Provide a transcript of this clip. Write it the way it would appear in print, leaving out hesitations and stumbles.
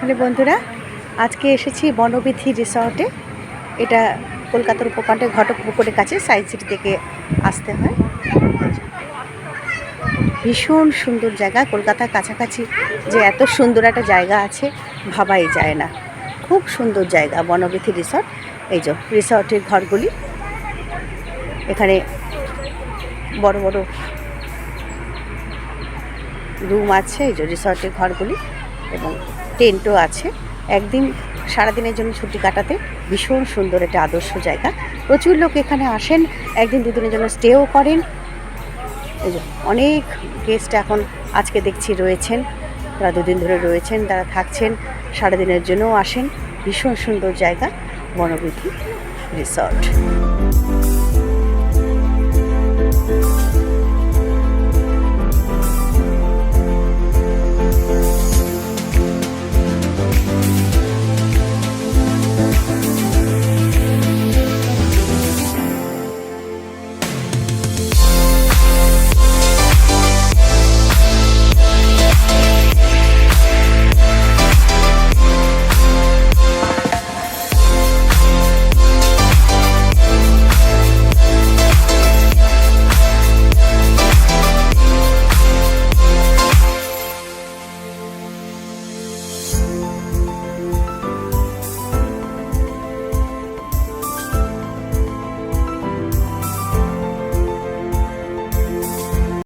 Hello বন্ধুরা, আজকে এসেছি বনবিথি রিসর্টে। এটা কলকাতার উপকণ্ঠে ঘটকপুকুরের কাছে সায়েন্স সিটি থেকে আসতে হয়। ভীষণ সুন্দর জায়গা, কলকাতার কাছাকাছি যে এত সুন্দর একটা জায়গা আছে ভাবাই যায় না। খুব সুন্দর জায়গা বনবিথি রিসর্ট। এই যে রিসর্টের ঘরগুলি, এখানে বড় বড় রুম আছে। এই যে রিসর্টের ঘরগুলি এবং টেন্টও আছে। একদিন সারাদিনের জন্য ছুটি কাটাতে ভীষণ সুন্দর একটা আদর্শ জায়গা। প্রচুর লোক এখানে আসেন, একদিন দুদিনের জন্য স্টেও করেন। এই যে অনেক গেস্ট এখন আজকে দেখছি রয়েছেন, তারা দুদিন ধরে রয়েছেন, তারা থাকছেন, সারাদিনের জন্যও আসেন। ভীষণ সুন্দর জায়গা বনবিথি রিসর্ট।